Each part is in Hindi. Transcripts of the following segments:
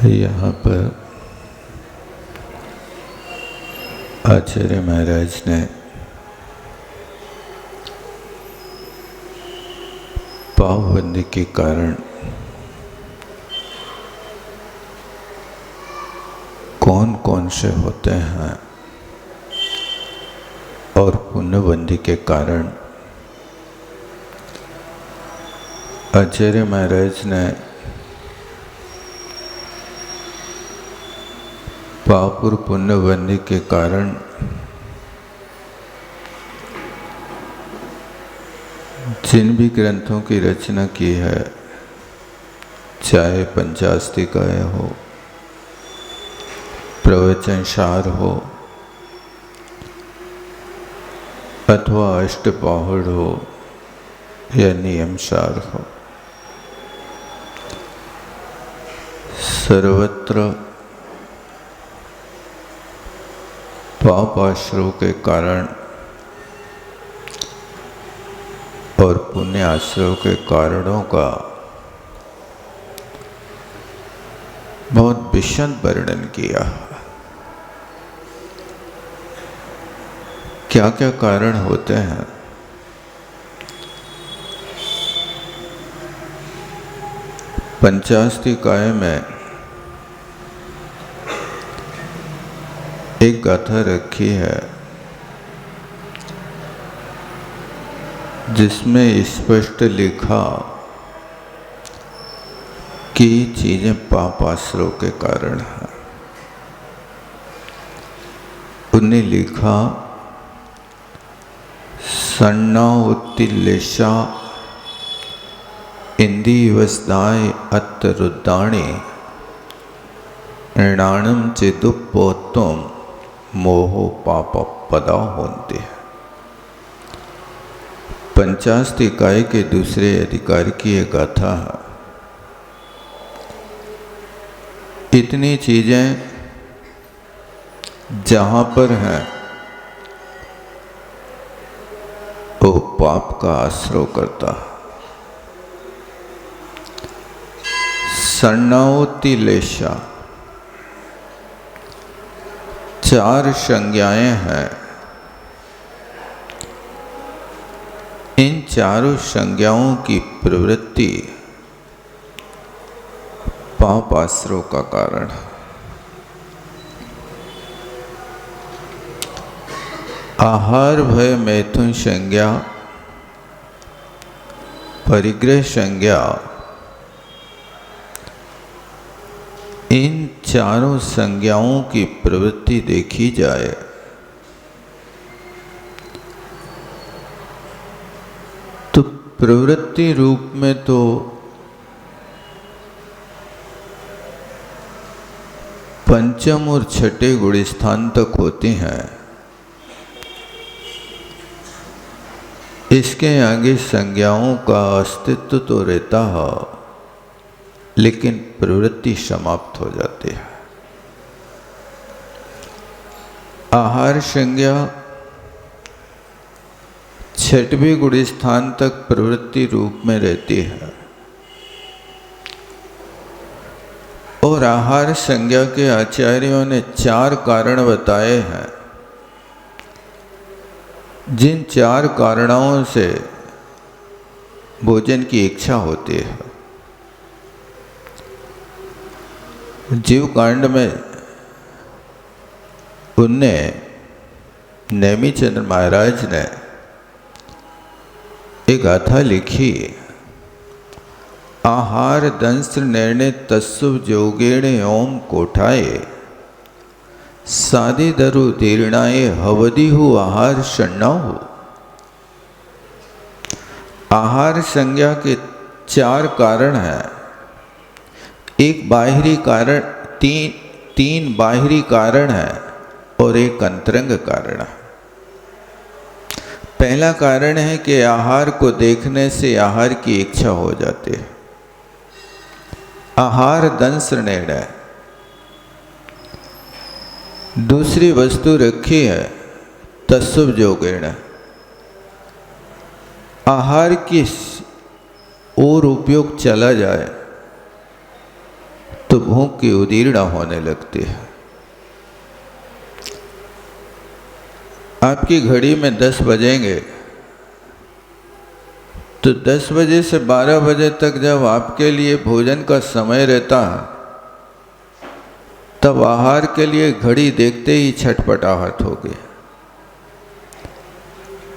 यहाँ पर आचार्य महाराज ने पावबंदी के कारण कौन कौन से होते हैं और पुण्यबंदी के कारण आचार्य महाराज ने पाप और पुण्यबंदी के कारण जिन भी ग्रंथों की रचना की है, चाहे पंचास्तिकाय हो, प्रवचनसार हो अथवा अष्टपहड़ हो या नियमसार हो, सर्वत्र पाप आश्रव के कारण और पुण्य आश्रव के कारणों का बहुत विशद वर्णन किया। क्या क्या कारण होते हैं? पंचास्तिकाय में एक गाथा रखी है जिसमें स्पष्ट लिखा कि चीजें पाप आश्रव के कारण है। उन्हें लिखा सन्ना उत्तिलेशा इंदीवस्दाय अत्तरुद्दाणी ऋणाणम चिदुपोत्तम मोहो पाप पदा होते हैं। पंचास्तिकाय के दूसरे अधिकार की एक गाथा है। इतनी चीजें जहां पर हैं वो पाप का आश्रय करता है। सन्नावती लेशा 4 संज्ञाएं हैं। इन चारों संज्ञाओं की प्रवृत्ति पाप आश्रय का कारण है। आहार भय मैथुन संज्ञा, परिग्रह संज्ञा, इन चारों संज्ञाओं की प्रवृत्ति देखी जाए तो प्रवृत्ति रूप में तो पंचम और छठे गुण स्थान तक होती हैं। इसके आगे संज्ञाओं का अस्तित्व तो रहता है, लेकिन प्रवृत्ति समाप्त हो जाती है। आहार संज्ञा 6वें गुण स्थान तक प्रवृत्ति रूप में रहती है और आहार संज्ञा के आचार्यों ने 4 कारण बताए हैं। जिन 4 कारणों से भोजन की इच्छा होती है। जीव कांड में उनने नेमिचंद्र महाराज ने एक गाथा लिखी। आहार दंस निर्णय तस्सु जोगेणे ओम कोठाए सादे दरु दीर्णाए हवदिहु आहार शन्नाहु। आहार संज्ञा के 4 कारण हैं। एक बाहरी कारण, तीन बाहरी कारण है और एक अंतरंग कारण है। पहला कारण है कि आहार को देखने से आहार की इच्छा हो जाती है। आहार दंस निर्णय। दूसरी वस्तु रखी है तस्सुभ जोगेण। आहार की ओर उपयोग चला जाए तो भूख की उदीर्णा होने लगती है। आपकी घड़ी में 10 बजेंगे तो 10 बजे से 12 बजे तक जब आपके लिए भोजन का समय रहता है, तब आहार के लिए घड़ी देखते ही छटपटाहट होगी।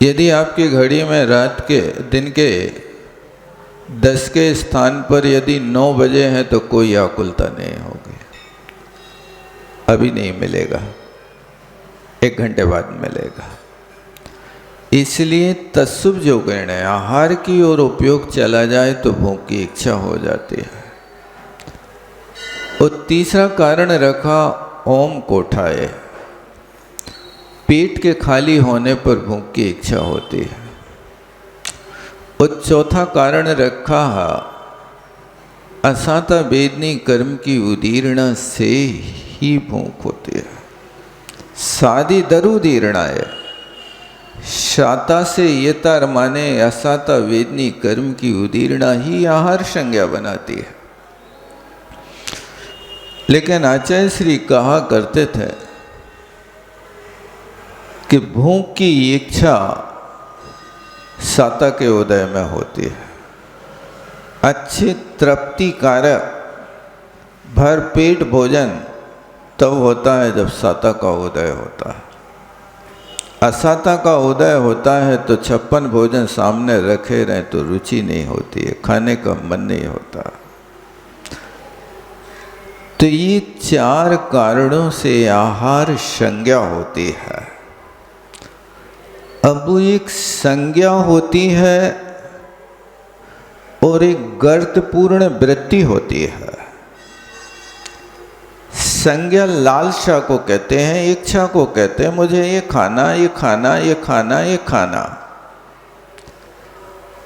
यदि आपकी घड़ी में दिन के 10 के स्थान पर यदि 9 बजे हैं तो कोई आकुलता नहीं होगी। अभी नहीं मिलेगा, 1 घंटे बाद मिलेगा। इसलिए तत्सुभ जो गण है, आहार की ओर उपयोग चला जाए तो भूख की इच्छा हो जाती है। और तीसरा कारण रखा ओम कोठाए, पेट के खाली होने पर भूख की इच्छा होती है। और चौथा कारण रखा असाता वेदनी कर्म की उदीर्णा से ही भूख होती है। सादी दरुदीर्णा है, शाता से यतार माने असाता वेदनी कर्म की उदीर्णा ही आहार संज्ञा बनाती है। लेकिन आचार्य श्री कहा करते थे कि भूख की इच्छा साता के उदय में होती है। अच्छे तृप्ति कारक भर पेट भोजन तब होता है जब साता का उदय होता है। असाता का उदय होता है तो 56 भोजन सामने रखे रहे तो रुचि नहीं होती है, खाने का मन नहीं होता। तो ये 4 कारणों से आहार संज्ञा होती है। अब एक संज्ञा होती है और एक गर्तपूर्ण वृत्ति होती है। संज्ञा लालसा को कहते हैं, इच्छा को कहते हैं, मुझे ये खाना, ये खाना, ये खाना, ये खाना।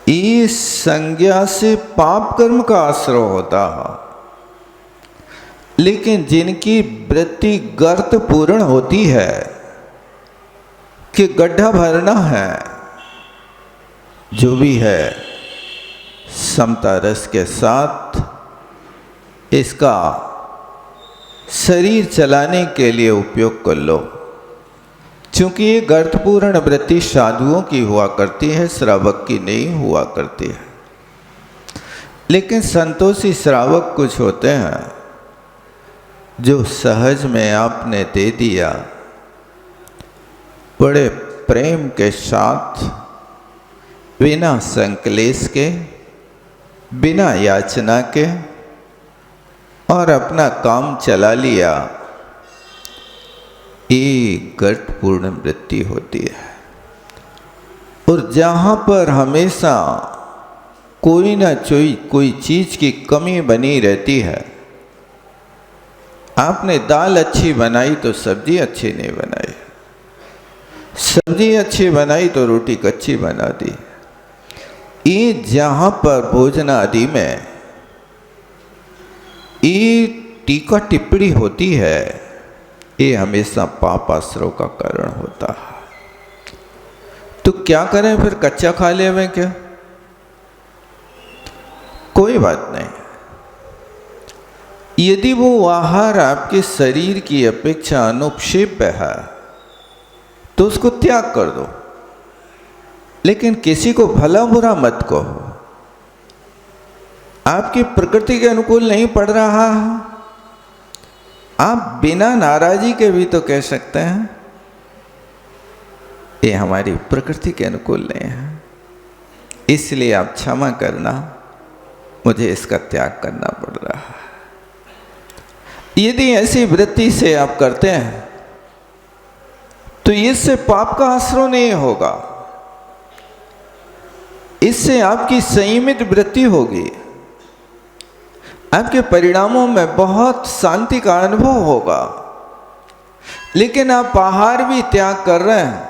इस संज्ञा से पाप कर्म का आश्रय होता है। लेकिन जिनकी वृत्ति गर्तपूर्ण होती है कि गड्ढा भरना है, जो भी है समता रस के साथ इसका शरीर चलाने के लिए उपयोग कर लो। क्योंकि ये गर्तपूर्ण वृत्ति साधुओं की हुआ करती है, श्रावक की नहीं हुआ करती है। लेकिन संतोषी श्रावक कुछ होते हैं जो सहज में आपने दे दिया, बड़े प्रेम के साथ, बिना संकलेश के, बिना याचना के, और अपना काम चला लिया। ये गर्तपूर्ण वृत्ति होती है। और जहाँ पर हमेशा कोई ना कोई चीज की कमी बनी रहती है। आपने दाल अच्छी बनाई तो सब्जी अच्छी नहीं बनाई, सब्जी अच्छी बनाई तो रोटी कच्ची बना दी। ये जहाँ पर भोजन आदि में ये टीका टिप्पणी होती है, ये हमेशा पाप आश्रय का कारण होता है। तो क्या करें फिर, कच्चा खा ले में क्या? कोई बात नहीं। यदि वो आहार आपके शरीर की अपेक्षा अनुपक्षेप्य है तो उसको त्याग कर दो। लेकिन किसी को भला बुरा मत कहो। आपकी प्रकृति के अनुकूल नहीं पड़ रहा, आप बिना नाराजी के भी तो कह सकते हैं ये हमारी प्रकृति के अनुकूल नहीं है, इसलिए आप क्षमा करना, मुझे इसका त्याग करना पड़ रहा है। यदि ऐसी वृत्ति से आप करते हैं तो इससे पाप का आश्रय नहीं होगा, इससे आपकी संयमित वृत्ति होगी, आपके परिणामों में बहुत शांति का अनुभव होगा। लेकिन आप आहार भी त्याग कर रहे हैं,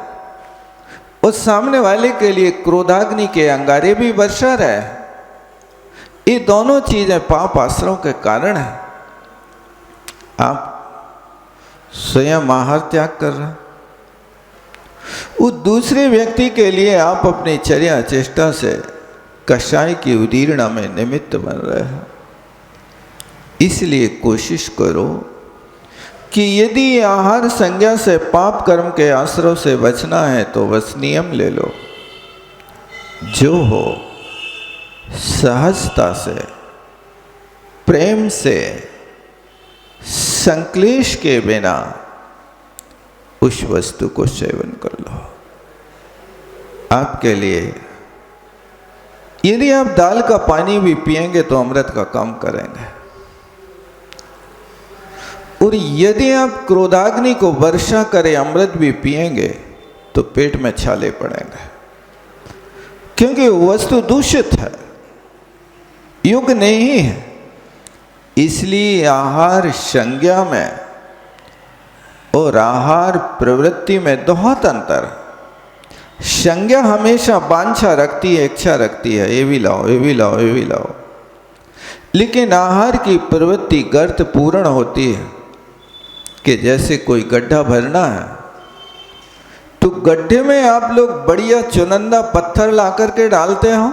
उस सामने वाले के लिए क्रोधाग्नि के अंगारे भी वर्षा रहे, ये दोनों चीजें पाप आश्रयों के कारण हैं। आप स्वयं आहार त्याग कर रहे हैं, उस दूसरे व्यक्ति के लिए आप अपनी चर्या चेष्टा से कषाय की उदीर्णा में निमित्त बन रहे हैं। इसलिए कोशिश करो कि यदि आहार संज्ञा से पाप कर्म के आश्रय से बचना है तो बस नियम ले लो, जो हो सहजता से, प्रेम से, संक्लेश के बिना उस वस्तु को सेवन कर लो। आपके लिए यदि आप दाल का पानी भी पिएंगे तो अमृत का काम करेंगे, और यदि आप क्रोधाग्नि को वर्षा करे अमृत भी पिएंगे तो पेट में छाले पड़ेंगे, क्योंकि वस्तु दूषित है, युग नहीं है। इसलिए आहार संज्ञा में और आहार प्रवृत्ति में बहुत अंतर है। संज्ञा हमेशा वांछा रखती है, इच्छा रखती है, ये भी लाओ, ये भी लाओ, ये भी लाओ। लेकिन आहार की प्रवृत्ति गर्त पूर्ण होती है कि जैसे कोई गड्ढा भरना है तो गड्ढे में आप लोग बढ़िया चुनिंदा पत्थर ला करके डालते हो,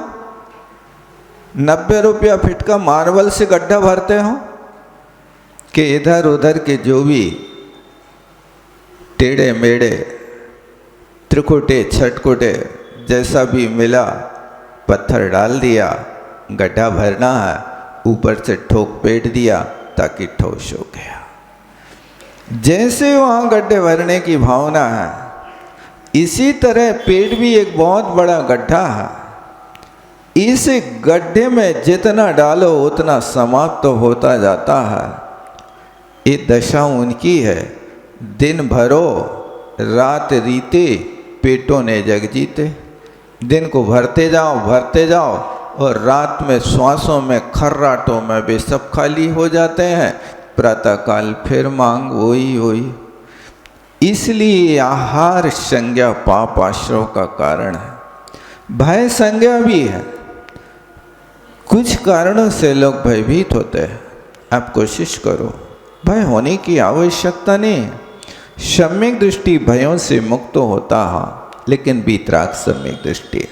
90 रुपया फीट का मार्बल से गड्ढा भरते हो, कि इधर उधर के जो भी टेढ़े मेढ़े त्रिकुटे छटकुटे जैसा भी मिला पत्थर डाल दिया, गड्ढा भरना है, ऊपर से ठोक पेट दिया ताकि ठोस हो गया। जैसे वहाँ गड्ढे भरने की भावना है, इसी तरह पेट भी एक बहुत बड़ा गड्ढा है। इस गड्ढे में जितना डालो उतना समाप्त तो होता जाता है। ये दशा उनकी है, दिन भरो रात रीते पेटों ने जग जीते। दिन को भरते जाओ और रात में श्वासों में खर्राटों में वे सब खाली हो जाते हैं। प्रातःकाल फिर मांग वही। इसलिए आहार संज्ञा पाप आश्रय का कारण है। भय संज्ञा भी है। कुछ कारणों से लोग भयभीत होते हैं। आप कोशिश करो, भय होने की आवश्यकता नहीं है। सम्यक दृष्टि भयों से मुक्त होता है, लेकिन बीतराग सम्यक दृष्टि।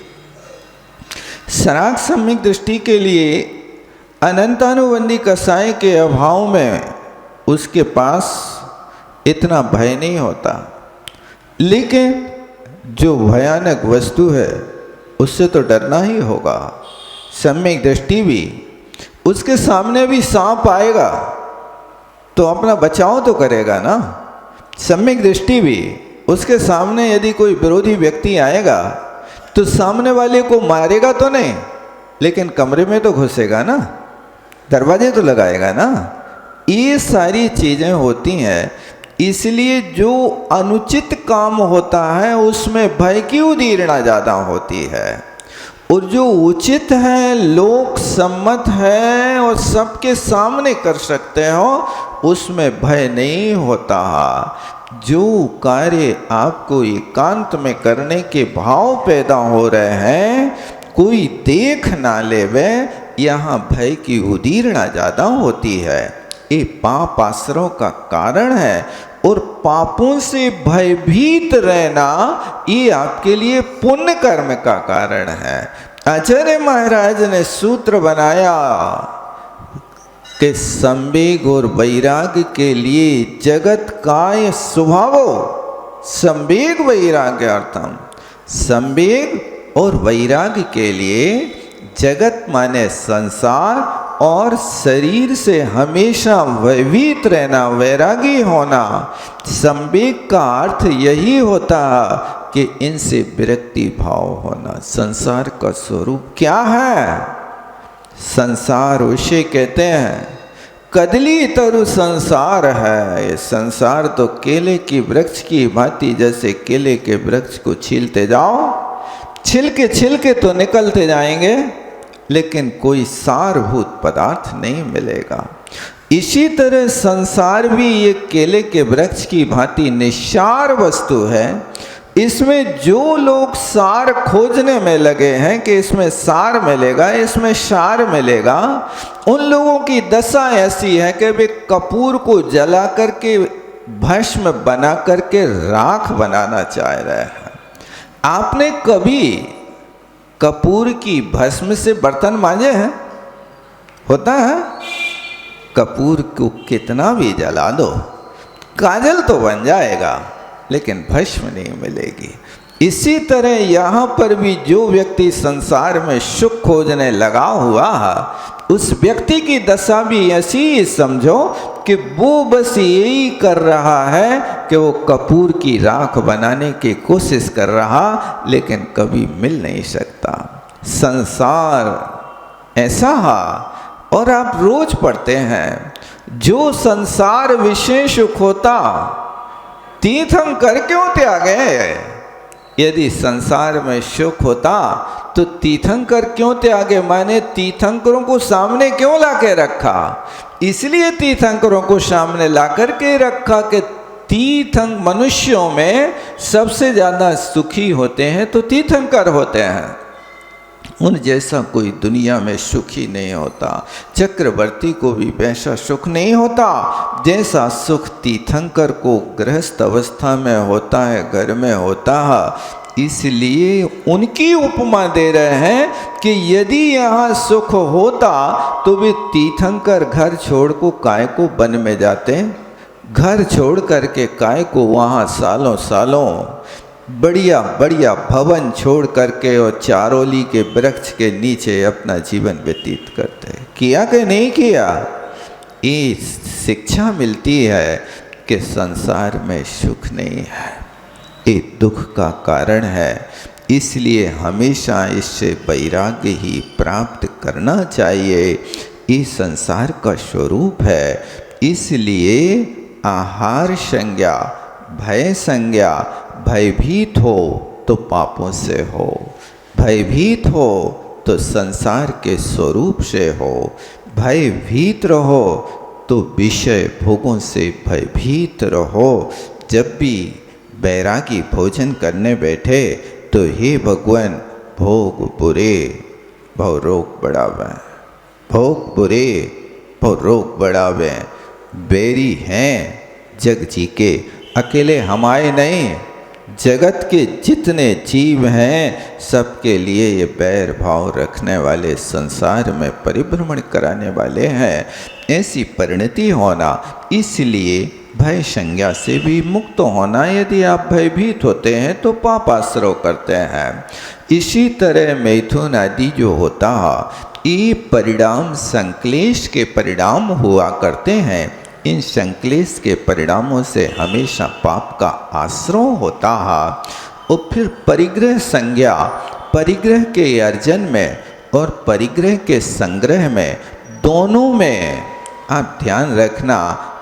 सराग सम्यक दृष्टि के लिए अनंतानुबंधी कसाय के अभाव में उसके पास इतना भय नहीं होता, लेकिन जो भयानक वस्तु है उससे तो डरना ही होगा। सम्यक दृष्टि भी, उसके सामने भी सांप आएगा तो अपना बचाव तो करेगा ना। सम्यक दृष्टि भी, उसके सामने यदि कोई विरोधी व्यक्ति आएगा तो सामने वाले को मारेगा तो नहीं, लेकिन कमरे में तो घुसेगा ना, दरवाजे तो लगाएगा ना। ये सारी चीज़ें होती हैं। इसलिए जो अनुचित काम होता है उसमें भय की उदीरणा ज़्यादा होती है, और जो उचित है, लोक सम्मत है और सबके सामने कर सकते हो, उसमें भय नहीं होता। जो कार्य आपको एकांत में करने के भाव पैदा हो रहे हैं, कोई देख ना लेवे, यहाँ भय की उदीरणा ज़्यादा होती है। ये पाप आश्रय का कारण है, और पापों से भयभीत रहना ये आपके लिए पुण्य कर्म का कारण है। आचार्य महाराज ने सूत्र बनाया कि संवेग और वैराग्य के लिए जगत काय स्वभावो, संवेग वैराग्य अर्थम। संवेग और वैराग्य के लिए जगत माने संसार और शरीर से हमेशा भयभीत रहना, वैरागी होना। संवेग का अर्थ यही होता कि इनसे विरक्ति भाव होना। संसार का स्वरूप क्या है? संसार उसे कहते हैं कदली तरु संसार है। ये संसार तो केले की वृक्ष की भांति, जैसे केले के वृक्ष को छीलते जाओ, छिलके तो निकलते जाएंगे, लेकिन कोई सारभूत पदार्थ नहीं मिलेगा। इसी तरह संसार भी ये केले के वृक्ष की भांति निस्सार वस्तु है। इसमें जो लोग सार खोजने में लगे हैं कि इसमें सार मिलेगा, इसमें सार मिलेगा, उन लोगों की दशा ऐसी है कि वे कपूर को जला करके भस्म बना करके राख बनाना चाह रहे हैं। आपने कभी कपूर की भस्म से बर्तन मांजे हैं? होता है? कपूर को कितना भी जला दो, काजल तो बन जाएगा लेकिन भस्म नहीं मिलेगी। इसी तरह यहाँ पर भी जो व्यक्ति संसार में सुख खोजने लगा हुआ है, उस व्यक्ति की दशा भी ऐसी समझो कि वो बस यही कर रहा है कि वो कपूर की राख बनाने की कोशिश कर रहा, लेकिन कभी मिल नहीं सकता। संसार ऐसा है, और आप रोज पढ़ते हैं, जो संसार विषय सुख होता तीर्थंकर क्यों त्यागे। यदि संसार में सुख होता तो तीर्थंकर क्यों त्यागे, मैंने तीर्थंकरों को सामने क्यों लाके रखा। इसलिए तीर्थंकरों को सामने ला करके रखा कि तीर्थंकर मनुष्यों में सबसे ज़्यादा सुखी होते हैं तो तीर्थंकर होते हैं। उन जैसा कोई दुनिया में सुखी नहीं होता। चक्रवर्ती को भी वैसा सुख नहीं होता जैसा सुख तीर्थंकर को गृहस्थ अवस्था में होता है, घर में होता है। इसलिए उनकी उपमा दे रहे हैं कि यदि यहाँ सुख होता तो वे तीर्थंकर घर छोड़ को काय को वन में जाते, घर छोड़ करके काय को वहाँ सालों सालों बढ़िया बढ़िया भवन छोड़ करके और चारोली के वृक्ष के नीचे अपना जीवन व्यतीत करते। किया कि नहीं किया। ये शिक्षा मिलती है कि संसार में सुख नहीं है, ये दुख का कारण है। इसलिए हमेशा इससे वैराग्य ही प्राप्त करना चाहिए। ये संसार का स्वरूप है। इसलिए आहार संज्ञा, भय संज्ञा, भयभीत हो तो पापों से हो, भयभीत हो तो संसार के स्वरूप से हो, भयभीत रहो तो विषय भोगों से भयभीत रहो। जब भी बैरागी भोजन करने बैठे तो हे भगवान, भोग बुरे भव रोग बढ़ावे, भोग बुरे भव रोग बढ़ावे। बैरी हैं जग जी के, अकेले हमारे नहीं, जगत के जितने जीव हैं सबके लिए ये बैर भाव रखने वाले, संसार में परिभ्रमण कराने वाले हैं। ऐसी परिणति होना, इसलिए भय संज्ञा से भी मुक्त होना। यदि आप भयभीत होते हैं तो पाप आश्रय करते हैं। इसी तरह मैथुन आदि जो होता है, ये परिणाम संक्लेश के परिणाम हुआ करते हैं। इन संक्लेश के परिणामों से हमेशा पाप का आश्रय होता है। और फिर परिग्रह संज्ञा, परिग्रह के अर्जन में और परिग्रह के संग्रह में, दोनों में आप ध्यान रखना,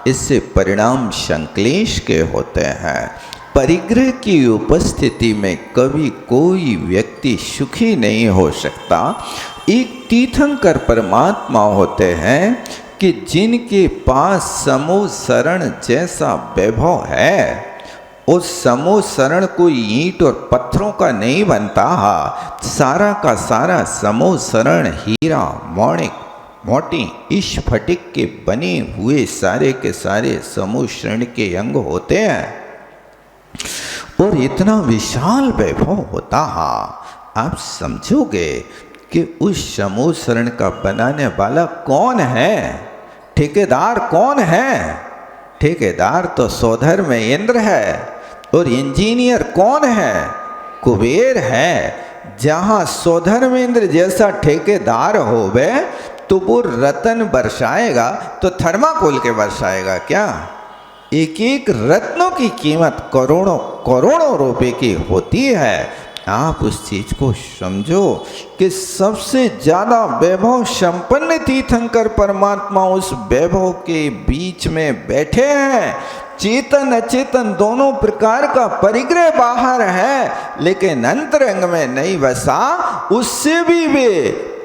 इससे परिणाम संक्लेश के होते हैं। परिग्रह की उपस्थिति में कभी कोई व्यक्ति सुखी नहीं हो सकता। एक तीर्थंकर परमात्मा होते हैं कि जिनके पास समूह शरण जैसा वैभव है। उस समूह शरण कोई ईंट और पत्थरों का नहीं बनता है, सारा का सारा समूह शरण हीरा मौणिक मोटी स्फटिक के बने हुए सारे के सारे समूह शरण के अंग होते हैं। और इतना विशाल वैभव होता है, आप समझोगे कि उस समूह शरण का बनाने वाला कौन है, ठेकेदार कौन है। ठेकेदार तो सौधर में इंद्र है, और इंजीनियर कौन है, कुबेर है। जहाँ सौधर में इंद्र जैसा ठेकेदार होवे तो वो रतन बरसाएगा तो थर्माकोल के बरसाएगा क्या। एक एक रत्नों की कीमत करोड़ों करोड़ों रुपए की होती है। आप उस चीज को समझो कि सबसे ज्यादा वैभव संपन्न तीर्थंकर परमात्मा उस वैभव के बीच में बैठे हैं। चेतन अचेतन दोनों प्रकार का परिग्रह बाहर है, लेकिन अंतरंग में नहीं बसा। उससे भी वे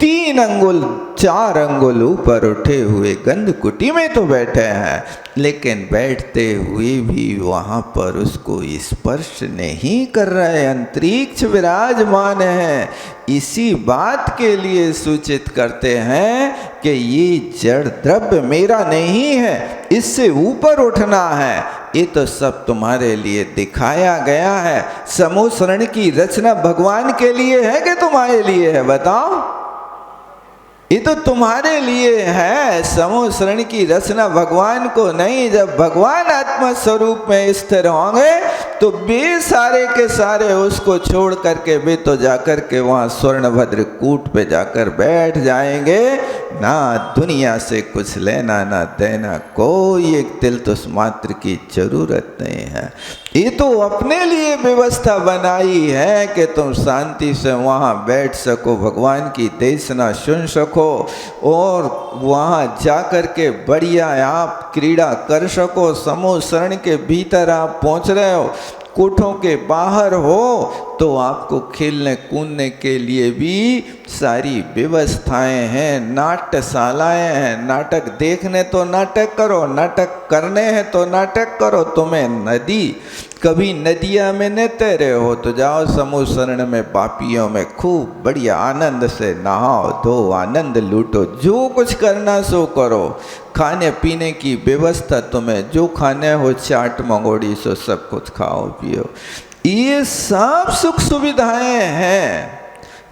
3 अंगुल 4 अंगुल ऊपर उठे हुए गंध कुटी में तो बैठे हैं, लेकिन बैठते हुए भी वहाँ पर उसको स्पर्श नहीं कर रहे। अंतरिक्ष विराजमान है। इसी बात के लिए सूचित करते हैं कि ये जड़ द्रव्य मेरा नहीं है, इससे ऊपर उठना है। ये तो सब तुम्हारे लिए दिखाया गया है। समूह शरण की रचना भगवान के लिए है कि तुम्हारे लिए है, बताओ। ये तो तुम्हारे लिए है। समूह शरण की रचना भगवान को नहीं। जब भगवान आत्मा स्वरूप में स्थिर होंगे तो वे सारे के सारे उसको छोड़ करके वे तो जाकर के वहाँ स्वर्णभद्र कूट पे जाकर बैठ जाएंगे। ना दुनिया से कुछ लेना ना देना, कोई एक तिलतुस मात्र की जरूरत नहीं है। ये तो अपने लिए व्यवस्था बनाई है कि तुम शांति से वहाँ बैठ सको, भगवान की देशना सुन सको और वहाँ जाकर के बढ़िया आप क्रीड़ा कर सको। समूह शरण के भीतर आप पहुँच रहे हो, कोठों के बाहर हो तो आपको खेलने कूदने के लिए भी सारी व्यवस्थाएं हैं, नाट्यशालाएं हैं। नाटक देखने तो नाटक करो, नाटक करने हैं तो नाटक करो। तुम्हें नदी कभी नदिया में न तैरे हो तो जाओ समूह शरण में, पापियों में खूब बढ़िया आनंद से नहाओ धो, आनंद लूटो, जो कुछ करना सो करो। खाने पीने की व्यवस्था, तुम्हें जो खाने हो चाट मंगोड़ी सो सब कुछ खाओ पियो, ये सब सुख सुविधाएं हैं।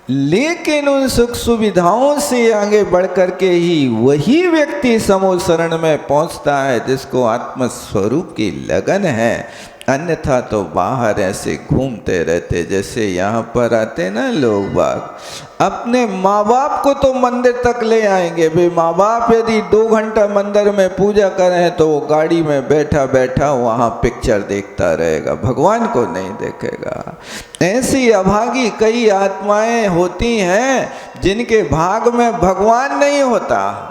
लेकिन उन सुख सुविधाओं से आगे बढ़ कर के ही वही व्यक्ति समूह शरण में पहुंचता है जिसको आत्मस्वरूप की लगन है। अन्यथा तो बाहर ऐसे घूमते रहते, जैसे यहाँ पर आते ना लोग बाग, अपने माँ बाप को तो मंदिर तक ले आएंगे। भाई माँ बाप यदि 2 घंटा मंदिर में पूजा करें तो वो गाड़ी में बैठा बैठा वहाँ पिक्चर देखता रहेगा, भगवान को नहीं देखेगा। ऐसी अभागी कई आत्माएं होती हैं जिनके भाग में भगवान नहीं होता।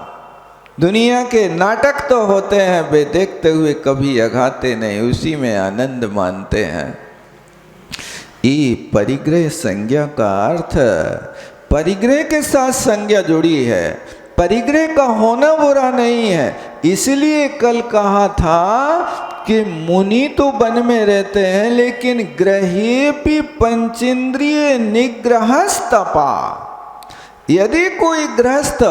दुनिया के नाटक तो होते हैं, वे देखते हुए कभी अघाते नहीं, उसी में आनंद मानते हैं। ये परिग्रह संज्ञा का अर्थ, परिग्रह के साथ संज्ञा जुड़ी है। परिग्रह का होना बुरा नहीं है। इसलिए कल कहा था कि मुनि तो वन में रहते हैं लेकिन ग्रहेपि पंचेंद्रिय निग्रहस्तपा। यदि कोई गृहस्थ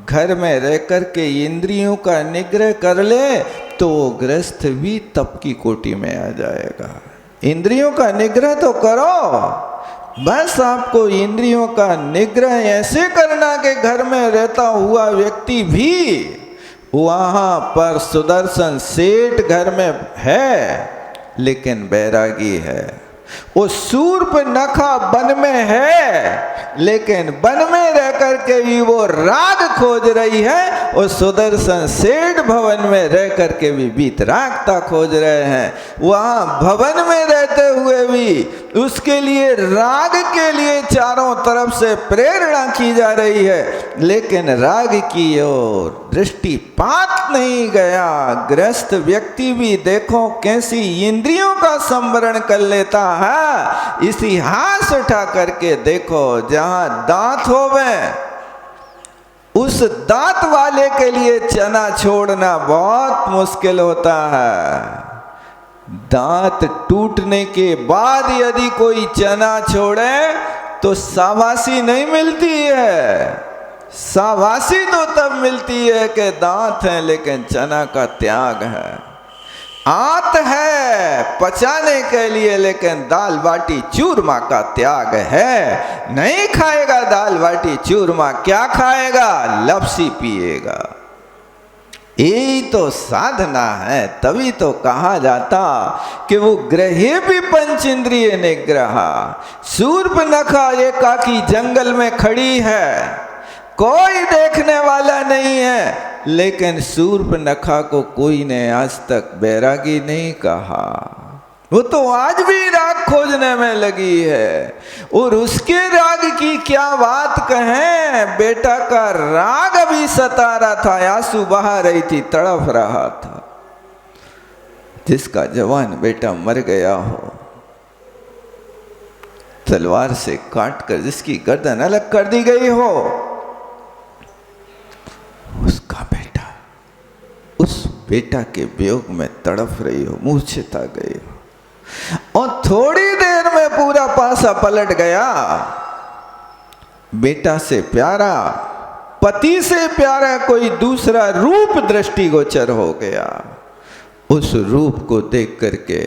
घर में रह कर के इंद्रियों का निग्रह कर ले तो गृहस्थ भी तप की कोटि में आ जाएगा। इंद्रियों का निग्रह तो करो, बस आपको इंद्रियों का निग्रह ऐसे करना कि घर में रहता हुआ व्यक्ति भी वहाँ पर सुदर्शन सेठ घर में है लेकिन बैरागी है। वो शूर्पनखा वन में है लेकिन वन में रह कर के भी वो राग खोज रही है। वो सुदर्शन सेठ भवन में रह कर के भी वीतरागता खोज रहे हैं। वहाँ भवन में रहते हुए भी उसके लिए राग के लिए चारों तरफ से प्रेरणा की जा रही है, लेकिन राग की ओर दृष्टिपात नहीं गया। ग्रस्त व्यक्ति भी देखो कैसी इंद्रियों का संवरण कर लेता है। इसी हाथ उठा करके देखो, जहां दांत होवे उस दांत वाले के लिए चना छोड़ना बहुत मुश्किल होता है। दांत टूटने के बाद यदि कोई चना छोड़े तो शाबाशी नहीं मिलती है। शाबाशी तो तब मिलती है कि दांत है लेकिन चना का त्याग है। आंत है पचाने के लिए लेकिन दाल बाटी चूरमा का त्याग है। नहीं खाएगा दाल बाटी चूरमा, क्या खाएगा? लपसी पिएगा। यही तो साधना है। तभी तो कहा जाता कि वो ग्रहे भी पंचेंद्रिय निग्रह। शूर्पनखा एकाकी जंगल में खड़ी है, कोई देखने वाला नहीं है, लेकिन शूर्पनखा को कोई ने आज तक बैरागी नहीं कहा। वो तो आज भी राग खोजने में लगी है। और उसके राग की क्या बात कहें, बेटा का राग भी सता रहा था, आंसू बहा रही थी, तड़प रहा था। जिसका जवान बेटा मर गया हो, तलवार से काटकर जिसकी गर्दन अलग कर दी गई हो, उसका बेटा, उस बेटा के वियोग में तड़प रही हो, मूर्छित आ गई हो, और थोड़ी देर में पूरा पासा पलट गया। बेटा से प्यारा, पति से प्यारा कोई दूसरा रूप दृष्टिगोचर हो गया। उस रूप को देख करके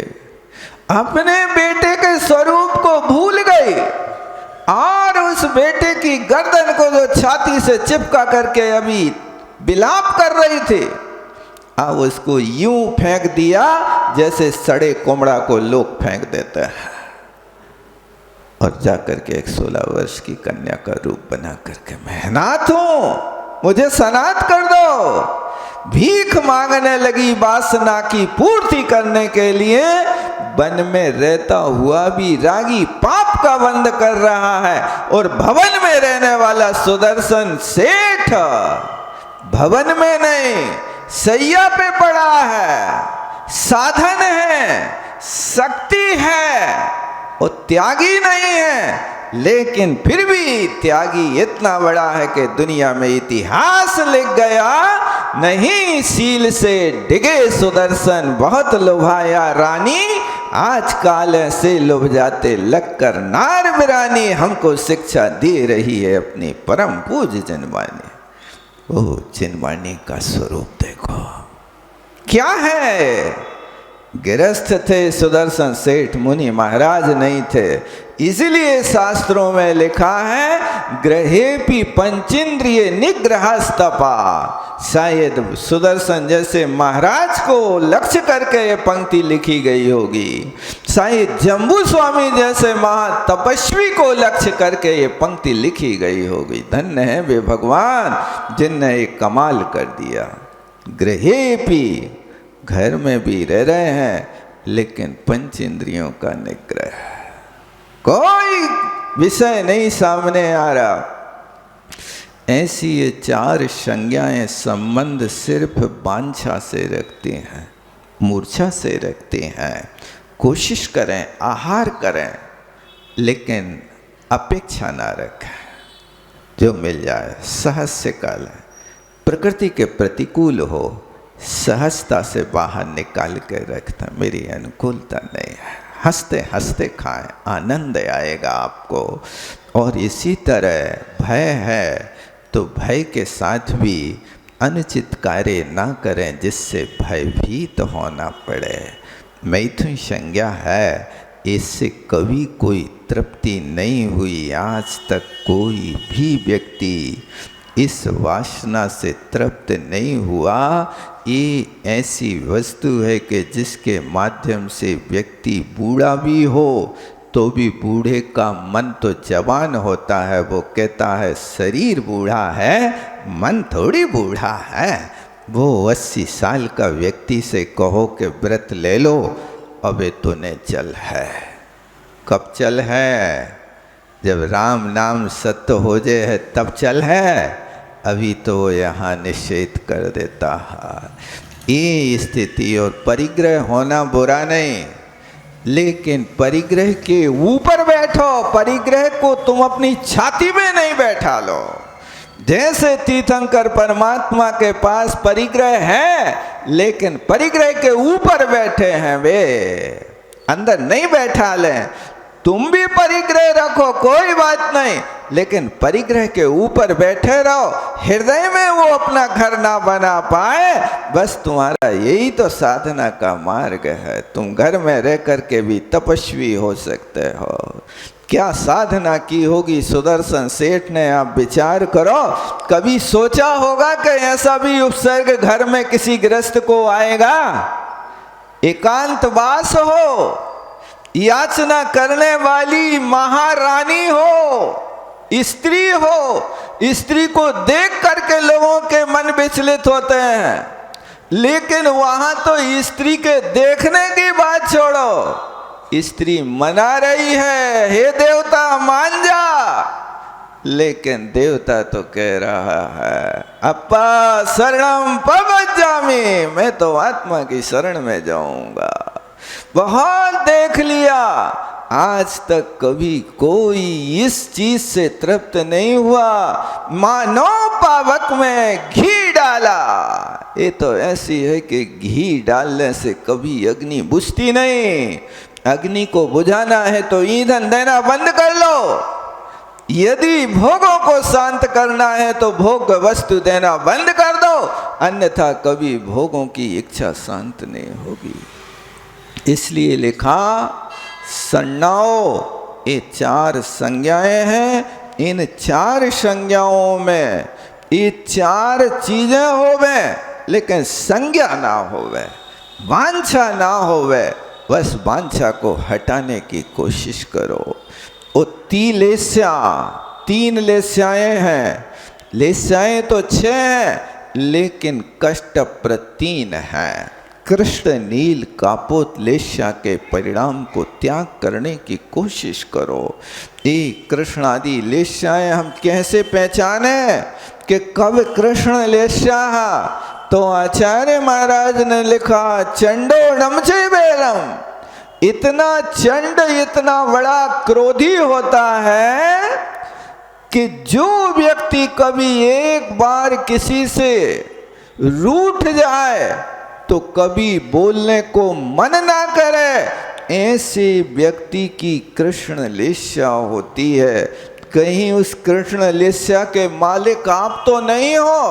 अपने बेटे के स्वरूप को भूल गई, और उस बेटे की गर्दन को जो छाती से चिपका करके अभी विलाप कर रही थी, अब उसको यूं फेंक दिया जैसे सड़े कोमड़ा को लोग फेंक देते हैं, और जाकर के एक 16 वर्ष की कन्या का रूप बना करके, मैं अनाथ हूं, मुझे सनाथ कर दो। भीख मांगने लगी वासना की पूर्ति करने के लिए। वन में रहता हुआ भी रागी पाप का बंद कर रहा है, और भवन में रहने वाला सुदर्शन सेठ भवन में नहीं, सैया पे पड़ा है, साधन है, शक्ति है, वो त्यागी नहीं है, लेकिन फिर भी त्यागी इतना बड़ा है कि दुनिया में इतिहास लिख गया, नहीं सील से डिगे सुदर्शन बहुत लुभाया रानी, आज काल से लुभ जाते लगकर नार बिरानी, हमको शिक्षा दे रही है अपनी परम पूज्य जिनवाणी। ओह, जिनवाणी का स्वरूप देखो क्या है। गृहस्थ थे सुदर्शन सेठ, मुनि महाराज नहीं थे, इसलिए शास्त्रों में लिखा है ग्रहेपि पंचेंद्रिय निग्रहस्तपा। शायद सुदर्शन जैसे महाराज को लक्ष्य करके ये पंक्ति लिखी गई होगी, शायद जम्बू स्वामी जैसे महातपस्वी को लक्ष्य करके ये पंक्ति लिखी गई होगी। धन्य है वे भगवान जिनने एक कमाल कर दिया। ग्रहेपि, घर में भी रह रहे हैं लेकिन पंच इंद्रियों का निग्रह, कोई विषय नहीं सामने आ रहा। ऐसी ये 4 संज्ञाएं संबंध सिर्फ वांछा से रखती हैं, मूर्छा से रखती हैं। कोशिश करें, आहार करें, लेकिन अपेक्षा ना रखें, जो मिल जाए सहज से काल है। प्रकृति के प्रतिकूल हो, सहजता से बाहर निकाल के रखता, मेरी अनुकूलता नहीं है। हंसते हंसते खाएं, आनंद आएगा आपको। और इसी तरह भय है तो भय के साथ भी अनुचित कार्य ना करें जिससे भयभीत होना पड़े। मैथुन संज्ञा है, इससे कभी कोई तृप्ति नहीं हुई। आज तक कोई भी व्यक्ति इस वासना से तृप्त नहीं हुआ। ये ऐसी वस्तु है कि जिसके माध्यम से व्यक्ति बूढ़ा भी हो तो भी बूढ़े का मन तो जवान होता है। वो कहता है शरीर बूढ़ा है, मन थोड़ी बूढ़ा है। वो 80 साल का व्यक्ति से कहो कि व्रत ले लो, अबे तूने चल है। कब चल है? जब राम नाम सत्य हो जाए है तब चल है। अभी तो यहाँ निषेध कर देता है। ये स्थिति और परिग्रह होना बुरा नहीं, लेकिन परिग्रह के ऊपर बैठो। परिग्रह को तुम अपनी छाती में नहीं बैठा लो। जैसे तीर्थंकर परमात्मा के पास परिग्रह है, लेकिन परिग्रह के ऊपर बैठे हैं, वे अंदर नहीं बैठा लें। तुम भी परिग्रह रखो, कोई बात नहीं, लेकिन परिग्रह के ऊपर बैठे रहो। हृदय में वो अपना घर ना बना पाए, बस तुम्हारा यही तो साधना का मार्ग है। तुम घर में रह करके भी तपस्वी हो सकते हो। क्या साधना की होगी सुदर्शन सेठ ने, आप विचार करो। कभी सोचा होगा कि ऐसा भी उपसर्ग घर में किसी गृहस्थ को आएगा? एकांतवास हो, याचना करने वाली महारानी हो, स्त्री हो, स्त्री को देख करके लोगों के मन विचलित होते हैं। लेकिन वहां तो स्त्री के देखने की बात छोड़ो, स्त्री मना रही है, हे देवता मान जा। लेकिन देवता तो कह रहा है अपा शरणम पवज्जामि, मैं तो आत्मा की शरण में जाऊंगा। बहुत देख लिया, आज तक कभी कोई इस चीज से तृप्त नहीं हुआ। मानो पावक में घी डाला। ये तो ऐसी है कि घी डालने से कभी अग्नि बुझती नहीं। अग्नि को बुझाना है तो ईंधन देना बंद कर लो। यदि भोगों को शांत करना है तो भोग वस्तु देना बंद कर दो, अन्यथा कभी भोगों की इच्छा शांत नहीं होगी। इसलिए लिखा सन्नाओ ये चार संज्ञाएं हैं। इन चार संज्ञाओं में ये चार चीजें होवे, लेकिन संज्ञा ना होवे, वांछा ना होवे। बस वांछा को हटाने की कोशिश करो। वो तीन लेस्याएं हैं। लेस्याएं तो 6 हैं, लेकिन कष्टप्रद 3 हैं। कृष्ण नील कापोत लेस्या के परिणाम को त्याग करने की कोशिश करो। ये कृष्ण आदि लेस्याएं हम कैसे पहचाने कि कब कृष्ण लेस्या है? तो आचार्य महाराज ने लिखा, चंडो नमचे बेरम। इतना चंड, इतना बड़ा क्रोधी होता है कि जो व्यक्ति कभी एक बार किसी से रूठ जाए तो कभी बोलने को मन ना करे, ऐसे व्यक्ति की कृष्ण लेस्या होती है। कहीं उस कृष्ण लेस्या के मालिक आप तो नहीं हो?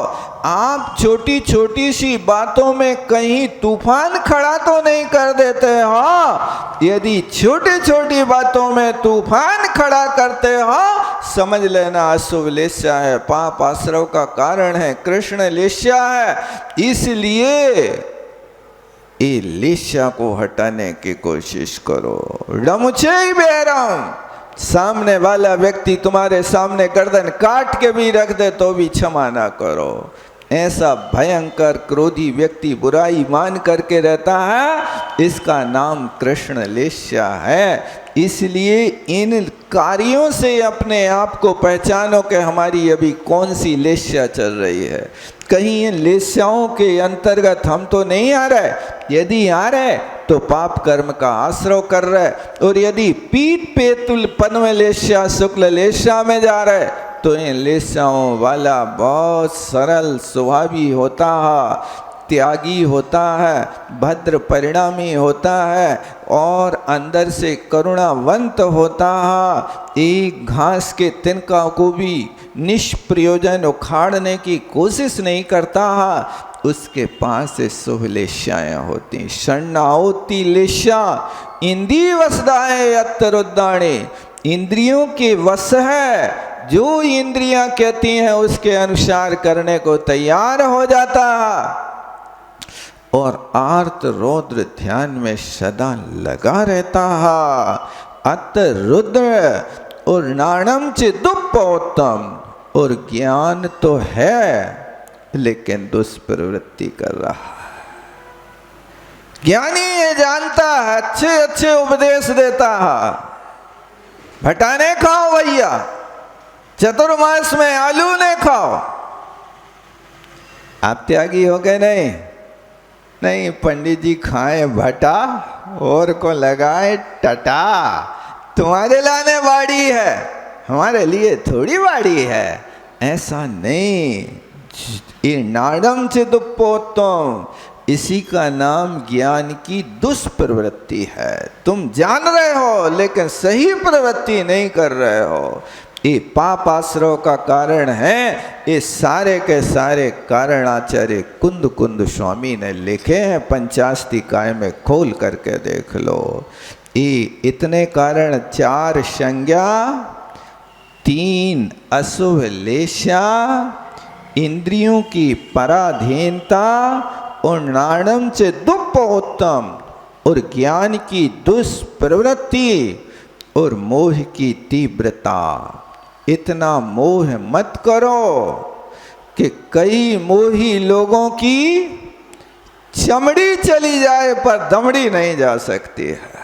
आप छोटी छोटी सी बातों में कहीं तूफान खड़ा तो नहीं कर देते हो? यदि छोटी छोटी बातों में तूफान खड़ा करते हो, समझ लेना अशुभ लेस्या है, पाप आश्रव का कारण है, कृष्ण लेस्या है। इसलिए ये लेस्या को हटाने की कोशिश करो। रमुचे बेरम। सामने वाला व्यक्ति तुम्हारे सामने गर्दन काट के भी रख दे तो भी क्षमा ना करो। ऐसा भयंकर क्रोधी व्यक्ति बुराई मान करके रहता है, इसका नाम कृष्ण लेस्या है। इसलिए इन कार्यों से अपने आप को पहचानो कि हमारी अभी कौन सी लेस्या चल रही है। कहीं इन लेस्याओं के अंतर्गत हम तो नहीं आ रहे। यदि आ रहे तो पाप कर्म का आश्रव कर रहे, और यदि पीठ पे तुलपन में लेस्या शुक्ल लेस्या में जा रहे तो इन लेस्याओं वाला बहुत सरल स्वभावी होता है, त्यागी होता है, भद्र परिणामी होता है, और अंदर से करुणावंत होता है। एक घास के तिनका को भी निष्प्रयोजन उखाड़ने की कोशिश नहीं करता है। उसके पास से शुभ लेस्याएं होती। शरणावती लेस्या इंद्रिय वसदाए अत्तरुद्दाणे। इंद्रियों के वश है, जो इंद्रियां कहती हैं उसके अनुसार करने को तैयार हो जाता है, और आर्त रौद्र ध्यान में सदा लगा रहता है। अत रुद्र और नाणम चिदुपोत्तम। और ज्ञान तो है, लेकिन दुष्प्रवृत्ति कर रहा है। ज्ञानी ये जानता है, अच्छे अच्छे उपदेश देता है, भटाने खाओ भैया, चतुर्मास में आलू ने खाओ। आप त्यागी हो गए? नहीं नहीं, पंडित जी खाए भटा और को लगाए टटा। तुम्हारे लाने बाड़ी है, हमारे लिए थोड़ी बाड़ी है। ऐसा नहीं। ये नाडम चिदुपोत्तम, इसी का नाम ज्ञान की दुष्प्रवृत्ति है। तुम जान रहे हो लेकिन सही प्रवृत्ति नहीं कर रहे हो। ये पाप आश्रव का कारण है। ये सारे के सारे कारण आचार्य कुंद कुंद स्वामी ने लिखे हैं, पंचास्तिकाय में खोल करके देख लो। ये इतने कारण, 4 संज्ञा, 3 अशुभ लेस्या, इंद्रियों की पराधीनता, और नाणम से दुपोत्तम, और ज्ञान की दुष्प्रवृत्ति, और मोह की तीव्रता। इतना मोह मत करो कि कई मोही लोगों की चमड़ी चली जाए पर दमड़ी नहीं जा सकती है।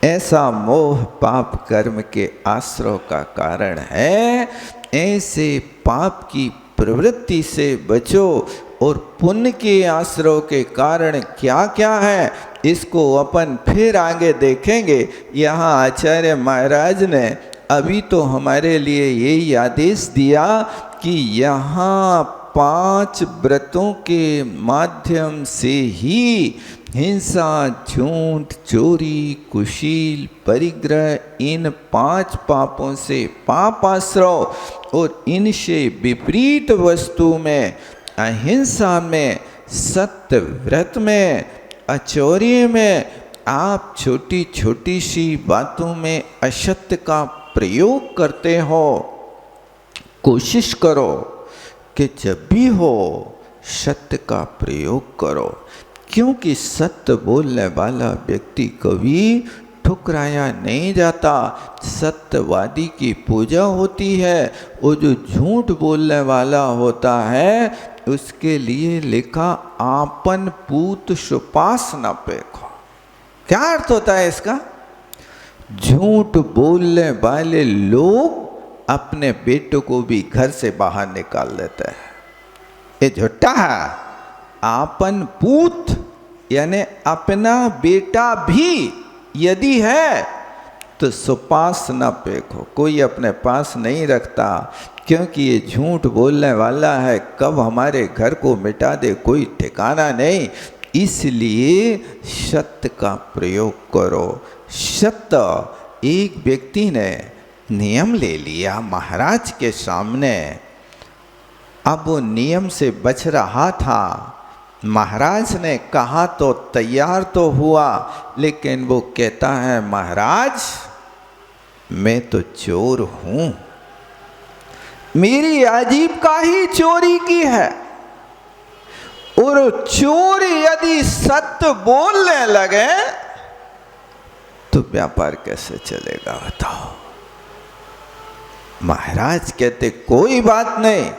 ऐसा मोह पाप कर्म के आश्रव का कारण है। ऐसे पाप की प्रवृत्ति से बचो। और पुण्य के आश्रव के कारण क्या क्या है, इसको अपन फिर आगे देखेंगे। यहाँ आचार्य महाराज ने अभी तो हमारे लिए यही आदेश दिया कि यहाँ 5 व्रतों के माध्यम से ही हिंसा, झूठ, चोरी, कुशील, परिग्रह, इन 5 पापों से पाप आश्रव, और इनसे विपरीत वस्तु में, अहिंसा में, सत्य व्रत में, अचौर्य में, आप छोटी छोटी सी बातों में असत्य का प्रयोग करते हो। कोशिश करो कि जब भी हो सत्य का प्रयोग करो, क्योंकि सत्य बोलने वाला व्यक्ति कभी ठुकराया नहीं जाता। सत्यवादी की पूजा होती है। वो जो झूठ बोलने वाला होता है उसके लिए लिखा आपन पूत सुपास न पेखो। क्या अर्थ होता है इसका? झूठ बोलने वाले लोग अपने बेटों को भी घर से बाहर निकाल देते हैं। ये झूठा है। आपन पूत यानी अपना बेटा भी यदि है तो सुपास न पेखो, कोई अपने पास नहीं रखता, क्योंकि ये झूठ बोलने वाला है, कब हमारे घर को मिटा दे कोई ठिकाना नहीं। इसलिए सत्य का प्रयोग करो। सत्य, एक व्यक्ति ने नियम ले लिया महाराज के सामने। अब वो नियम से बच रहा था। महाराज ने कहा तो तैयार तो हुआ, लेकिन वो कहता है महाराज मैं तो चोर हूं, मेरी आजीविका ही चोरी की है। और चोर यदि सत्य बोलने लगे तो व्यापार कैसे चलेगा बताओ। महाराज कहते कोई बात नहीं,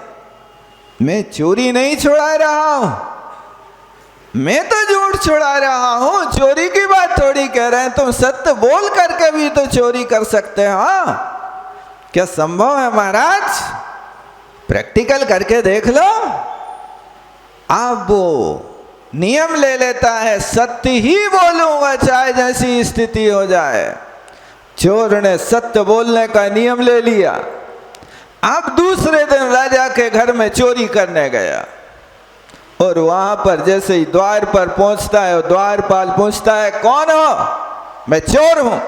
मैं चोरी नहीं छुड़ा रहा हूं, मैं तो झूठ छुड़ा रहा हूं। चोरी की बात थोड़ी कह रहे हैं, तुम सत्य बोल करके भी तो चोरी कर सकते हो। क्या संभव है महाराज? प्रैक्टिकल करके देख लो। अब वो नियम ले लेता है, सत्य ही बोलूंगा चाहे जैसी स्थिति हो जाए। चोर ने सत्य बोलने का नियम ले लिया। अब दूसरे दिन राजा के घर में चोरी करने गया, और वहां पर जैसे ही द्वार पर पहुंचता है, द्वारपाल पूछता है कौन हो? मैं चोर हूं।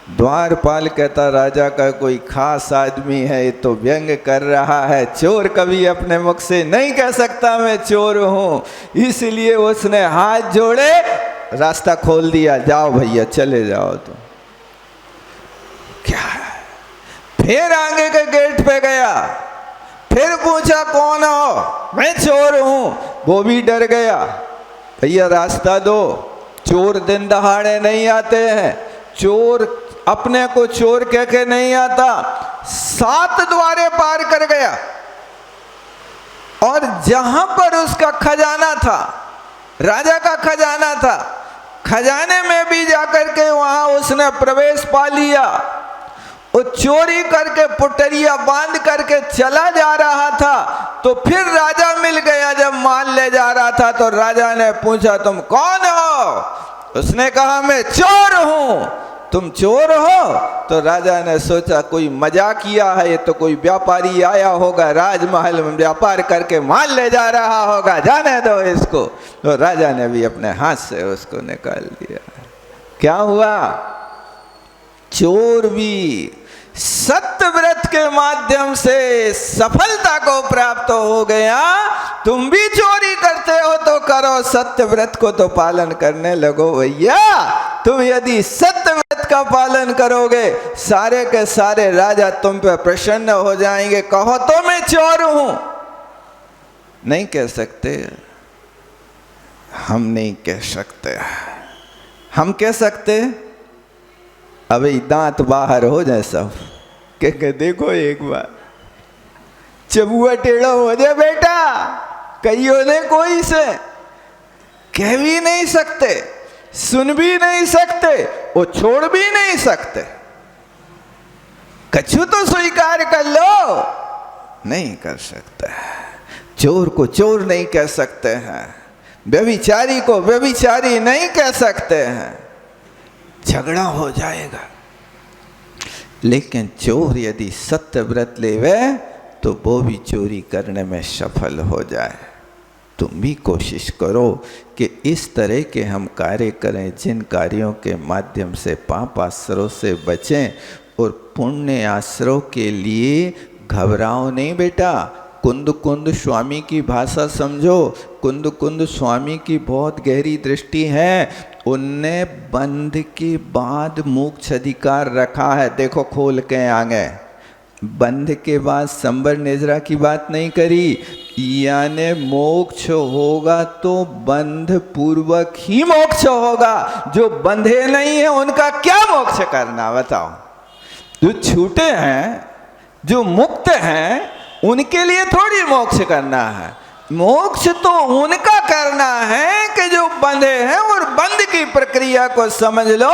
द्वारपाल कहता राजा का कोई खास आदमी है, ये तो व्यंग कर रहा है, चोर कभी अपने मुख से नहीं कह सकता मैं चोर हूं। इसलिए उसने हाथ जोड़े, रास्ता खोल दिया, जाओ भैया चले जाओ तुम। क्या है? फिर आगे के गेट पे गया, फिर पूछा कौन हो? मैं चोर हूं। वो भी डर गया, भैया रास्ता दो, चोर दिन दहाड़े नहीं आते हैं, चोर अपने को चोर कह के नहीं आता। 7 द्वारे पार कर गया, और जहां पर उसका खजाना था, राजा का खजाना था, खजाने में भी जाकर के वहां उसने प्रवेश पा लिया। वो चोरी करके पुटरिया बांध करके चला जा रहा था, तो फिर राजा मिल गया। जब माल ले जा रहा था तो राजा ने पूछा तुम कौन हो? उसने कहा मैं चोर हूं। तुम चोर हो? तो राजा ने सोचा कोई मजाक किया है, ये तो कोई व्यापारी आया होगा, राजमहल में व्यापार करके माल ले जा रहा होगा, जाने दो इसको। तो राजा ने भी अपने हाथ से उसको निकाल दिया। क्या हुआ? चोर भी सत्य व्रत के माध्यम से सफलता को प्राप्त हो गया। तुम भी चोरी करते हो तो करो, सत्य व्रत को तो पालन करने लगो भैया। तुम यदि सत्य व्रत का पालन करोगे, सारे के सारे राजा तुम पे प्रसन्न हो जाएंगे। कहो तो मैं चोर हूं। नहीं कह सकते, हम नहीं कह सकते। हम कह सकते अभी दांत बाहर हो जाए सब, कह देखो एक बार चबुआ टेढ़ा हो जाए बेटा, कईयों ने कोई से कह भी नहीं सकते, सुन भी नहीं सकते, वो छोड़ भी नहीं सकते। कछु तो स्वीकार कर लो, नहीं कर सकते। चोर को चोर नहीं कह सकते हैं, व्यभिचारी को व्यभिचारी नहीं कह सकते हैं, झगड़ा हो जाएगा। लेकिन चोर यदि सत्य व्रत लेवे तो वो भी चोरी करने में सफल हो जाए। तुम भी कोशिश करो कि इस तरह के हम कार्य करें जिन कार्यों के माध्यम से पाप आश्रयों से बचें और पुण्य आश्रयों के लिए घबराओ नहीं बेटा। कुंद कुंद स्वामी की भाषा समझो। कुंद कुंद स्वामी की बहुत गहरी दृष्टि है। उनने बंध के बाद मोक्ष अधिकार रखा है। देखो खोल के आगे, बंध के बाद संबर निद्रा की बात नहीं करी, यानी मोक्ष होगा तो बंध पूर्वक ही मोक्ष होगा। जो बंधे नहीं है उनका क्या मोक्ष करना, बताओ। जो छूटे हैं, जो मुक्त हैं, उनके लिए थोड़ी मोक्ष करना है। मोक्ष तो उनका करना है कि जो बंधे हैं, और बंध की प्रक्रिया को समझ लो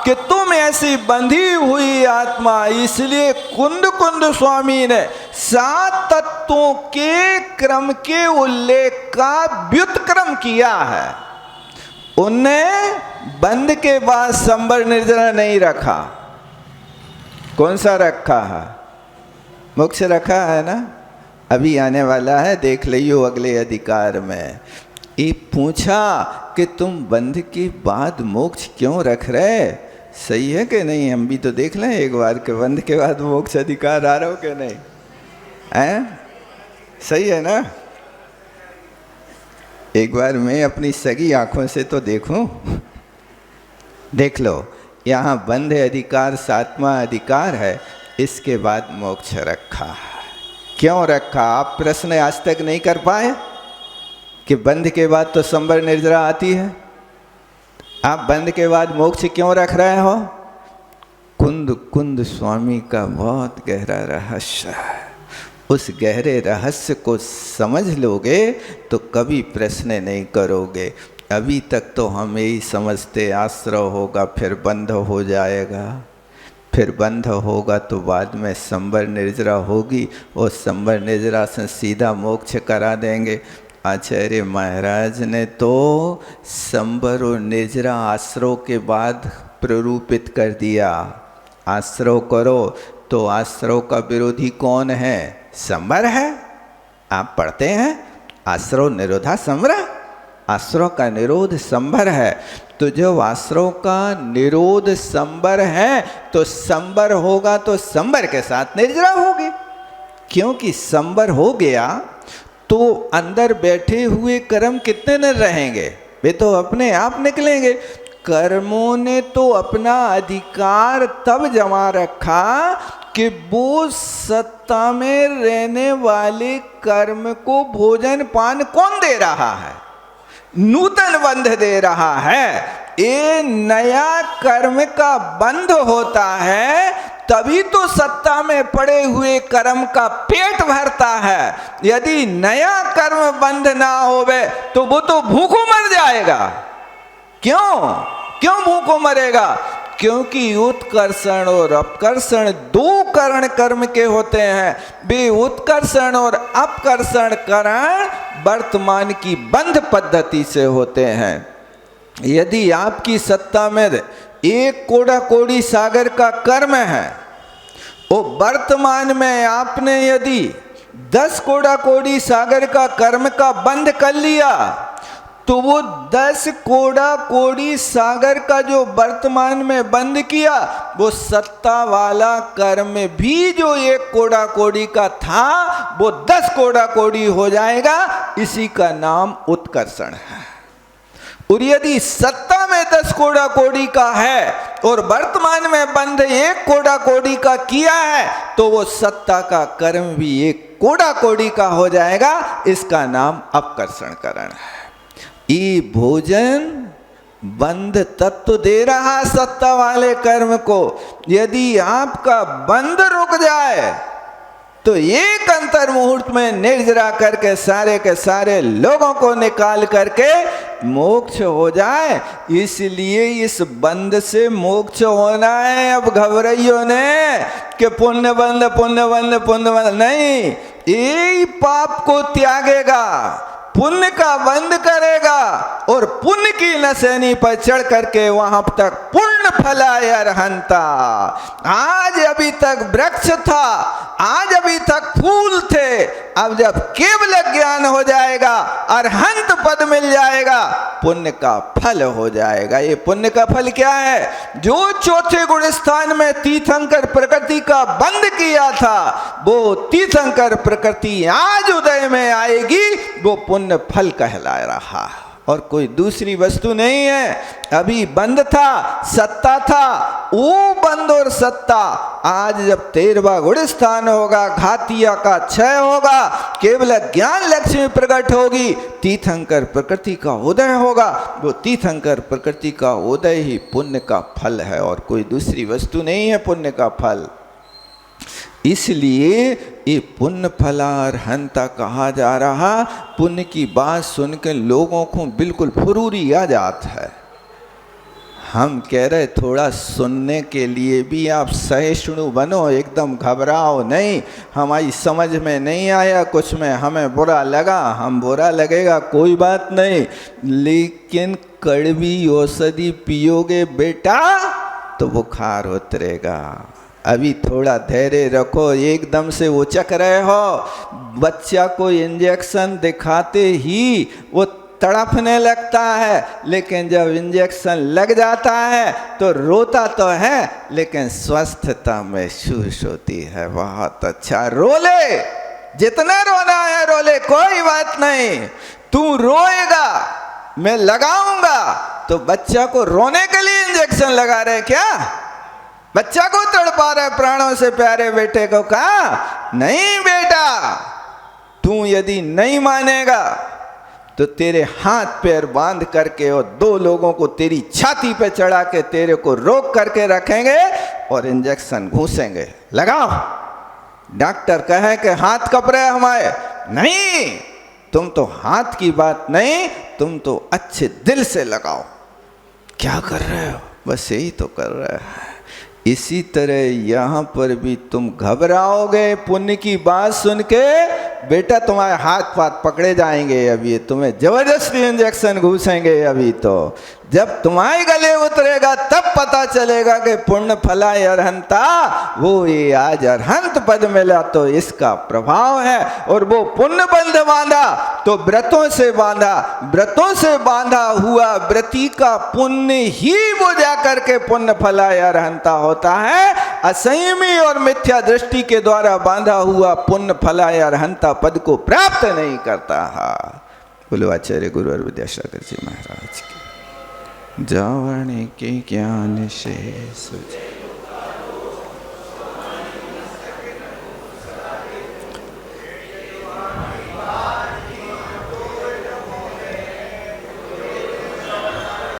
कि तुम ऐसी बंधी हुई आत्मा। इसलिए कुंद कुंद स्वामी ने 7 तत्वों के क्रम के उल्लेख का व्युत्क्रम किया है। उनने बंध के बाद संबर निर्जरा नहीं रखा। कौन सा रखा है? मोक्ष रखा है ना, अभी आने वाला है, देख लियो अगले अधिकार में। ये पूछा कि तुम बंध के बाद मोक्ष क्यों रख रहे, सही है कि नहीं? हम भी तो देख लें एक बार कि बंध के बाद मोक्ष अधिकार आ रहा हो कि नहीं है? सही है ना? एक बार मैं अपनी सगी आंखों से तो देखूं। देख लो, यहाँ बंध अधिकार 7वां अधिकार है, इसके बाद मोक्ष रखा है। क्यों रखा? आप प्रश्न आज तक नहीं कर पाए कि बंध के बाद तो संबर निर्जरा आती है, आप बंध के बाद मोक्ष क्यों रख रहे हो? कुंद कुंद स्वामी का बहुत गहरा रहस्य है। उस गहरे रहस्य को समझ लोगे तो कभी प्रश्न नहीं करोगे। अभी तक तो हम यही समझते आश्रय होगा फिर बंध हो जाएगा, फिर बंध होगा तो बाद में संबर निर्जरा होगी, और संबर निर्जरा से सीधा मोक्ष करा देंगे। आचार्य महाराज ने तो संबर और निर्जरा आश्रय के बाद प्ररूपित कर दिया। आश्रय करो तो आश्रय का विरोधी कौन है? संबर है। आप पढ़ते हैं आश्रय निरोधा संबर, आश्रय का निरोध संबर है। तो जब आश्रय का निरोध संबर है तो संबर होगा तो संबर के साथ निर्जरा होगी, क्योंकि संबर हो गया तो अंदर बैठे हुए कर्म कितने दिन रहेंगे? वे तो अपने आप निकलेंगे। कर्मों ने तो अपना अधिकार तब जमा रखा कि वो सत्ता में रहने वाले कर्म को भोजन पान कौन दे रहा है? नूतन बंध दे रहा है। ये नया कर्म का बंध होता है, तभी तो सत्ता में पड़े हुए कर्म का पेट भरता है। यदि नया कर्म बंध ना होवे तो वो तो भूखों मर जाएगा। क्यों भूखों मरेगा? क्योंकि उत्कर्षण और अपकर्षण 2 करण कर्म के होते हैं। वे उत्कर्षण और अपकर्षण करण वर्तमान की बंध पद्धति से होते हैं। यदि आपकी सत्ता में 1 कोड़ा कोड़ी सागर का कर्म है, और वर्तमान में आपने यदि 10 कोड़ा कोड़ी सागर का कर्म का बंध कर लिया, तो वो 10 कोड़ा कोड़ी सागर का जो वर्तमान में बंद किया, वो सत्ता वाला कर्म भी जो 1 कोड़ा कोड़ी का था वो 10 कोड़ा कोड़ी हो जाएगा। इसी का नाम उत्कर्षण है। और यदि सत्ता में 10 कोड़ा कोड़ी का है और वर्तमान में बंध 1 कोड़ा कोड़ी का किया है, तो वो सत्ता का कर्म भी 1 कोड़ा कोड़ी का हो जाएगा। इसका नाम अपकर्षण करण है। ये भोजन बंध तत्व दे रहा सत्ता वाले कर्म को। यदि आपका बंध रुक जाए तो एक अंतर मुहूर्त में निर्जरा करके सारे के सारे लोगों को निकाल करके मोक्ष हो जाए। इसलिए इस बंध से मोक्ष होना है। अब घबराइयो ने कि पुण्य बंध पुण्य बंध पुण्य बंध नहीं, यही पाप को त्यागेगा, पुण्य का बंध करेगा और पुण्य की नशेनी पर चढ़ करके वहां तक पूर्ण फलाय अरहंता। आज अभी तक वृक्ष था, आज अभी तक फूल थे, अब जब केवल ज्ञान हो जाएगा, अरहंत पद मिल जाएगा, पुण्य का फल हो जाएगा। ये पुण्य का फल क्या है? जो 4थे गुण स्थान में तीर्थंकर प्रकृति का बंध किया था, वो तीर्थंकर प्रकृति आज उदय में आएगी, वो पुण्य फल कहला रहा। और कोई दूसरी वस्तु नहीं है। अभी बंद था, सत्ता था, वो बंद और सत्ता आज जब 13वां गुणस्थान होगा, घातिया का क्षय होगा, केवल ज्ञान लक्ष्मी प्रकट होगी, तीर्थंकर प्रकृति का उदय होगा। वो तीर्थंकर प्रकृति का उदय ही पुण्य का फल है और कोई दूसरी वस्तु नहीं है पुण्य का फल। इसलिए ये पुण्य फलार्हंता कहा जा रहा। पुण्य की बात सुनकर लोगों को बिल्कुल फुरूरी आ जाता है। हम कह रहे थोड़ा सुनने के लिए भी आप सहिष्णु बनो, एकदम घबराओ नहीं। हमारी समझ में नहीं आया कुछ में, हमें बुरा लगा, हम बुरा लगेगा कोई बात नहीं, लेकिन कड़वी औषधि पियोगे बेटा तो बुखार उतरेगा। अभी थोड़ा धैर्य रखो, एकदम से उचक रहे हो। बच्चा को इंजेक्शन दिखाते ही वो तड़पने लगता है, लेकिन जब इंजेक्शन लग जाता है तो रोता तो है, लेकिन स्वस्थता महसूस होती है। बहुत अच्छा, रो ले, जितना रोना है रो ले, कोई बात नहीं। तू रोएगा, मैं लगाऊंगा। तो बच्चा को रोने के लिए इंजेक्शन लगा रहे क्या? बच्चा को तड़पा रहे प्राणों से प्यारे बेटे को? कहा नहीं बेटा, तू यदि नहीं मानेगा तो तेरे हाथ पैर बांध करके और 2 लोगों को तेरी छाती पे चढ़ा के तेरे को रोक करके रखेंगे और इंजेक्शन घूसेंगे। लगाओ। डॉक्टर कहे कि हाथ कप रहे हमारे, नहीं, तुम तो हाथ की बात नहीं, तुम तो अच्छे दिल से लगाओ। क्या कर रहे हो? बस यही तो कर रहे हैं। इसी तरह यहाँ पर भी तुम घबराओगे पुण्य की बात सुन के, बेटा तुम्हारे हाथ पाथ पकड़े जाएंगे, अभी तुम्हें जबरदस्ती इंजेक्शन घुसेंगे। अभी तो जब तुम्हारे गले उतरेगा तब पता चलेगा कि पुण्य फला अरहंता, वो ये आज अरहंत पद मिला तो इसका प्रभाव है। और वो पुण्य बंध बांधा तो व्रतों से बांधा, व्रतों से बांधा हुआ व्रती का पुण्य ही वो जाकर के पुण्य फला अरहंता होता है। असंयमी और मिथ्या दृष्टि के द्वारा बांधा हुआ पुण्य फला अरहंता पद को प्राप्त नहीं करता है। बोलो आचार्य गुरुवर विद्यासागर जी महाराज की। जावण के ज्ञान से